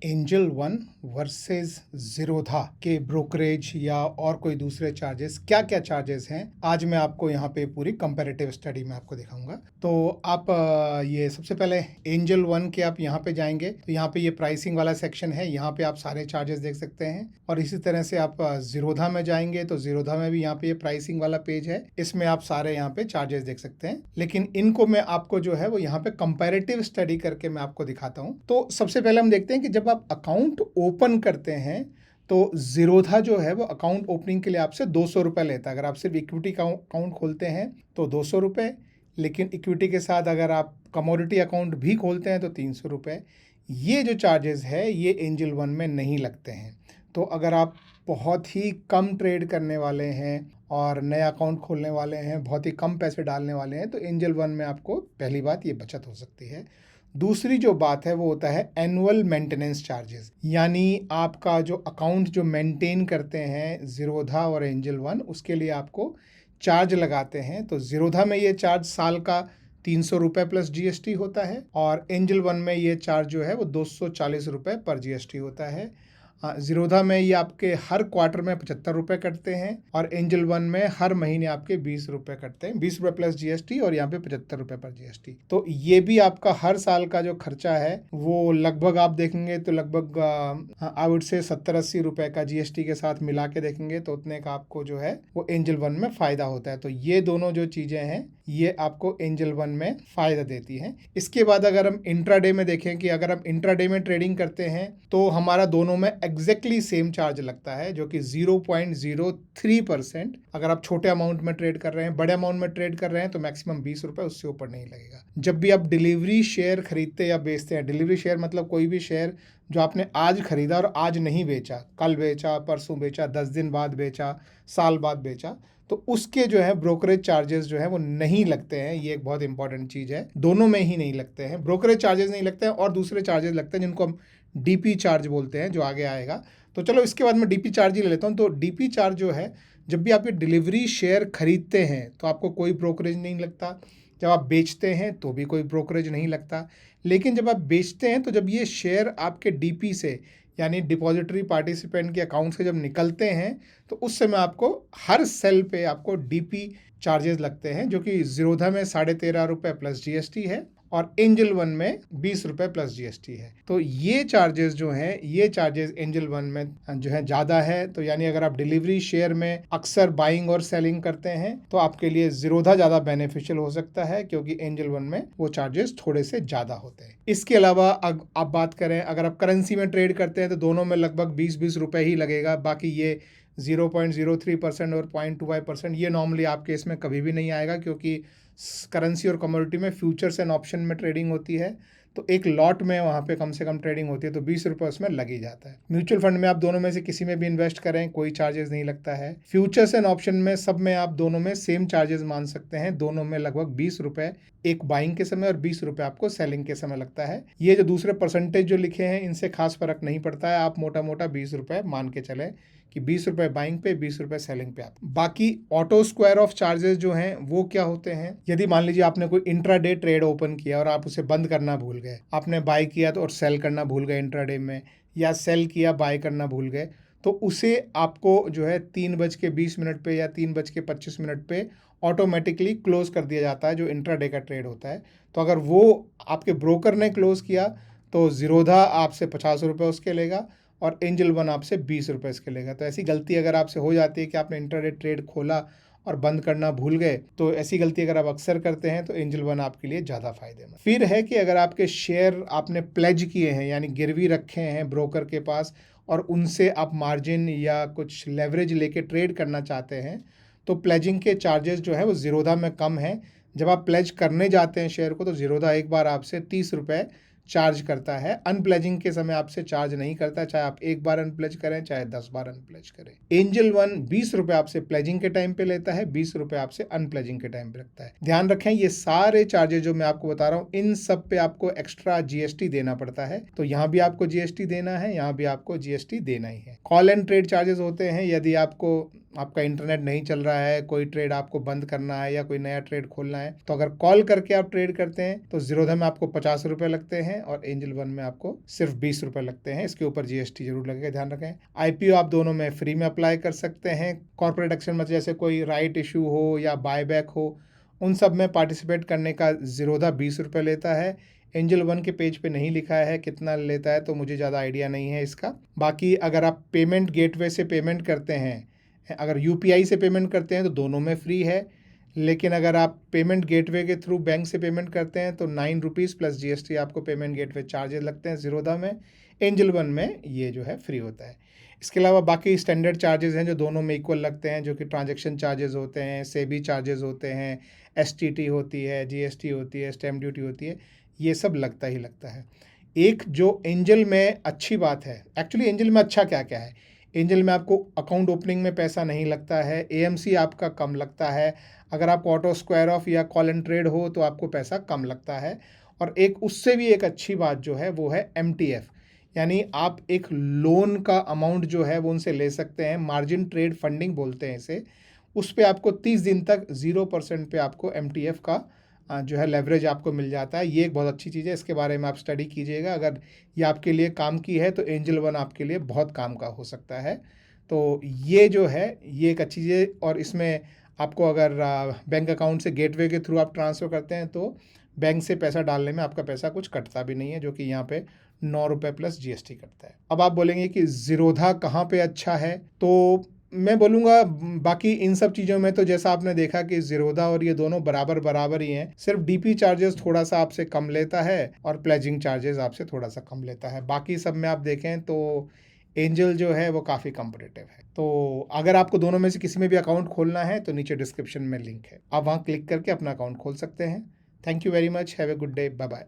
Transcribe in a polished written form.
Angel one versus Zerodha के brokerage या और कोई दूसरे चार्जेस क्या क्या चार्जेस हैं, आज मैं आपको यहाँ पे पूरी कंपैरेटिव स्टडी में आपको दिखाऊंगा। तो आप ये सबसे पहले एंजल वन के आप यहाँ पे जाएंगे तो यहाँ पे ये प्राइसिंग वाला सेक्शन है, यहाँ पे आप सारे चार्जेस देख सकते हैं। और इसी तरह से आप जीरोधा में जाएंगे तो जीरोधा में भी यहाँ पे ये प्राइसिंग वाला पेज है, इसमें आप सारे यहाँ पे चार्जेस देख सकते हैं। लेकिन इनको मैं आपको जो है वो यहाँ पे कंपैरेटिव स्टडी करके मैं आपको दिखाता हूँ। तो सबसे पहले हम देखते हैं कि जब आप अकाउंट ओपन करते हैं तो जीरोधा जो है वो अकाउंट ओपनिंग के लिए आपसे 200 रुपये लेता है। अगर आप सिर्फ इक्विटी अकाउंट खोलते हैं तो 200 रुपये, लेकिन इक्विटी के साथ अगर आप कमोडिटी अकाउंट भी खोलते हैं तो 300 रुपये। ये जो चार्जेस है ये एंजल वन में नहीं लगते हैं। तो अगर आप बहुत ही कम ट्रेड करने वाले हैं और नया अकाउंट खोलने वाले हैं, बहुत ही कम पैसे डालने वाले हैं, तो एंजल वन में आपको पहली बात ये बचत हो सकती है। दूसरी जो बात है वो होता है एनुअल मेंटेनेंस चार्जेस, यानी आपका जो अकाउंट जो मेंटेन करते हैं जीरोधा और एंजल वन, उसके लिए आपको चार्ज लगाते हैं। तो जीरोधा में ये चार्ज साल का 300 रुपये प्लस जीएसटी होता है और एंजल वन में ये चार्ज जो है वो 240 रुपये पर जीएसटी होता है। जीरोधा में ये आपके हर क्वार्टर में 75 रुपये कटते हैं और एंजल वन में हर महीने आपके 20 रुपये कटते हैं, 20 रुपये प्लस जीएसटी और यहाँ पे 75 रुपये पर जीएसटी। तो ये भी आपका हर साल का जो खर्चा है वो लगभग आप देखेंगे तो लगभग आई वुड से 70-80 रुपये का जीएसटी के साथ मिला के देखेंगे तो उतने का आपको जो है वो एंजल वन में फ़ायदा होता है। तो ये दोनों जो चीज़ें हैं ये आपको एंजल वन में फ़ायदा देती हैं। इसके बाद अगर हम इंट्राडे में देखें कि अगर हम इंट्राडे में ट्रेडिंग करते हैं तो हमारा दोनों में एग्जैक्टली सेम चार्ज लगता है, जो कि 0.03%। अगर आप छोटे अमाउंट में ट्रेड कर रहे हैं, बड़े अमाउंट में ट्रेड कर रहे हैं तो मैक्सिमम 20 रुपये, उससे ऊपर नहीं लगेगा। जब भी आप डिलीवरी शेयर खरीदते या बेचते हैं, डिलीवरी शेयर मतलब कोई भी शेयर जो आपने आज खरीदा और आज नहीं बेचा, कल बेचा, परसों बेचा, 10 दिन बाद बेचा, साल बाद बेचा, तो उसके जो है ब्रोकरेज चार्जेस जो है वो नहीं लगते हैं। ये एक बहुत इंपॉर्टेंट चीज़ है, दोनों में ही नहीं लगते हैं, ब्रोकरेज चार्जेस नहीं लगते हैं और दूसरे चार्जेस लगते हैं जिनको हम डीपी चार्ज बोलते हैं, जो आगे आएगा। तो चलो इसके बाद मैं डीपी चार्ज ही ले लेता हूँ। तो डीपी चार्ज जो है, जब भी आप ये डिलीवरी शेयर खरीदते हैं तो आपको कोई ब्रोकरेज नहीं लगता, जब आप बेचते हैं तो भी कोई ब्रोकरेज नहीं लगता। लेकिन जब आप बेचते हैं तो जब ये शेयर आपके डीपी से यानी डिपॉजिटरी पार्टिसिपेंट के अकाउंट से जब निकलते हैं तो उस समय आपको हर सेल पे आपको डीपी चार्जेस लगते हैं, जो कि जीरोधा में 13.5 रुपये प्लस जीएसटी है और एंजल वन में 20 रुपये प्लस जीएसटी है। तो ये चार्जेस जो हैं, ये चार्जेस एंजल वन में जो है ज़्यादा है। तो यानी अगर आप डिलीवरी शेयर में अक्सर बाइंग और सेलिंग करते हैं तो आपके लिए जीरोधा ज़्यादा बेनिफिशियल हो सकता है, क्योंकि एंजल वन में वो चार्जेस थोड़े से ज़्यादा होते हैं। इसके अलावा आप बात करें, अगर आप करेंसी में ट्रेड करते हैं तो दोनों में लगभग 20-20 रुपये ही लगेगा। बाकी ये 0.03% और 0.25% ये नॉर्मली आपके इसमें कभी भी नहीं आएगा, क्योंकि करेंसी और कमोडिटी में फ्यूचर्स एंड ऑप्शन में ट्रेडिंग होती है। तो एक लॉट में वहाँ पे कम से कम ट्रेडिंग होती है, तो 20 रुपये उसमें लग ही जाता है। म्यूचुअल फंड में आप दोनों में से किसी में भी इन्वेस्ट करें, कोई चार्जेस नहीं लगता है। फ्यूचर्स एंड ऑप्शन में सब में आप दोनों में सेम चार्जेस मान सकते हैं, दोनों में लगभग 20 रुपये एक बाइंग के समय और 20 रुपये आपको सेलिंग के समय लगता है। ये जो दूसरे परसेंटेज जो लिखे हैं इनसे खास फर्क नहीं पड़ता है, आप मोटा मोटा 20 रुपये मान के चलें कि 20 रुपये बाइंग पे, 20 रुपये सेलिंग पे। आप बाकी ऑटो स्क्वायर ऑफ चार्जेस जो हैं वो क्या होते हैं, यदि मान लीजिए आपने कोई इंट्राडे ट्रेड ओपन किया और आप उसे बंद करना भूल गए, आपने बाय किया तो और सेल करना भूल गए इंट्राडे में, या सेल किया बाय करना भूल गए, तो उसे आपको जो है 3:20 पे या 3:25 पे ऑटोमेटिकली क्लोज कर दिया जाता है, जो इंट्राडे का ट्रेड होता है। तो अगर वो आपके ब्रोकर ने क्लोज किया तो जीरोधा आपसे 50 रुपये उसके लेगा और एंजल वन आपसे 20 रुपये इसके लेगा। तो ऐसी गलती अगर आपसे हो जाती है कि आपने इंट्राडे ट्रेड खोला और बंद करना भूल गए, तो ऐसी गलती अगर आप अक्सर करते हैं तो एंजल वन आपके लिए ज़्यादा फायदेमंद। फिर है कि अगर आपके शेयर आपने प्लेज किए हैं, यानी गिरवी रखे हैं ब्रोकर के पास, और उनसे आप मार्जिन या कुछ लेवरेज लेके ट्रेड करना चाहते हैं, तो प्लेजिंग के चार्जेस जो है वो जीरोधा में कम है। जब आप प्लेज करने जाते हैं शेयर को तो जीरोधा एक बार आपसे 30 रुपये चार्ज करता है, अनप्लेजिंग के समय आपसे चार्ज नहीं करता, चाहे आप एक बार अनप्लेज करें चाहे 10 बार अनप्लेज करें। एंजल वन 20 रुपये आपसे प्लेजिंग के टाइम पे लेता है, 20 रुपये आपसे अनप्लेजिंग के टाइम पे रखता है। ध्यान रखें, ये सारे चार्जेस जो मैं आपको बता रहा हूँ इन सब पे आपको एक्स्ट्रा जीएसटी देना पड़ता है। तो यहाँ भी आपको जीएसटी देना है, यहाँ भी आपको जीएसटी देना ही है। कॉल एंड ट्रेड चार्जेस होते हैं, यदि आपको आपका इंटरनेट नहीं चल रहा है, कोई ट्रेड आपको बंद करना है या कोई नया ट्रेड खोलना है, तो अगर कॉल करके आप ट्रेड करते हैं तो ज़ीरोधा में आपको 50 रुपये लगते हैं और एंजल वन में आपको सिर्फ 20 रुपये लगते हैं। इसके ऊपर जीएसटी जरूर लगेगा, ध्यान रखें। IPO आप दोनों में फ्री में अप्लाई कर सकते हैं। कॉर्पोरेट एक्शन में जैसे कोई राइट इशू हो या बायबैक हो, उन सब में पार्टिसिपेट करने का ज़ीरोधा 20 रुपये लेता है। एंजल वन के पेज पे नहीं लिखा है कितना लेता है, तो मुझे ज़्यादा आइडिया नहीं है इसका। बाकी अगर आप पेमेंट गेटवे से पेमेंट करते हैं, अगर UPI से पेमेंट करते हैं तो दोनों में फ्री है, लेकिन अगर आप पेमेंट गेटवे के थ्रू बैंक से पेमेंट करते हैं तो 9 रुपीज़ प्लस GST आपको पेमेंट गेटवे चार्जेस लगते हैं ज़ीरोधा में। एंजल वन में ये जो है फ्री होता है। इसके अलावा बाकी स्टैंडर्ड चार्जेस हैं जो दोनों में इक्वल लगते हैं, जो कि ट्रांजैक्शन चार्जेस होते हैं, सेबी चार्जेस होते हैं, STT होती है, GST होती है, स्टैम्प ड्यूटी होती है, ये सब लगता ही लगता है। एक जो एंजल में अच्छी बात है, एक्चुअली एंजल में अच्छा क्या क्या है, एंजल में आपको अकाउंट ओपनिंग में पैसा नहीं लगता है, AMC आपका कम लगता है, अगर आप ऑटो स्क्वायर ऑफ या कॉल एंड ट्रेड हो तो आपको पैसा कम लगता है, और एक उससे भी एक अच्छी बात जो है वो है MTF, यानी आप एक लोन का अमाउंट जो है वो उनसे ले सकते हैं, मार्जिन ट्रेड फंडिंग बोलते हैं इसे। उस पर आपको 30 दिन तक 0% पे आपको MTF का जो है लेवरेज आपको मिल जाता है। ये एक बहुत अच्छी चीज़ है, इसके बारे में आप स्टडी कीजिएगा। अगर ये आपके लिए काम की है तो एंजल वन आपके लिए बहुत काम का हो सकता है। तो ये जो है ये एक अच्छी चीज़ है, और इसमें आपको अगर बैंक अकाउंट से गेटवे के थ्रू आप ट्रांसफ़र करते हैं तो बैंक से पैसा डालने में आपका पैसा कुछ कटता भी नहीं है, जो कि यहाँ पे 9 रुपये प्लस GST कटता है। अब आप बोलेंगे कि ज़ीरोधा कहाँ पे अच्छा है, तो मैं बोलूँगा बाकी इन सब चीज़ों में तो जैसा आपने देखा कि ज़ीरोधा और ये दोनों बराबर बराबर ही हैं, सिर्फ DP चार्जेस थोड़ा सा आपसे कम लेता है और प्लेजिंग चार्जेस आपसे थोड़ा सा कम लेता है। बाकी सब में आप देखें तो एंजल जो है वो काफ़ी कम्पिटिटिव है। तो अगर आपको दोनों में से किसी में भी अकाउंट खोलना है तो नीचे डिस्क्रिप्शन में लिंक है, आप वहाँ क्लिक करके अपना अकाउंट खोल सकते हैं। Thank you very much, have a good day, bye bye.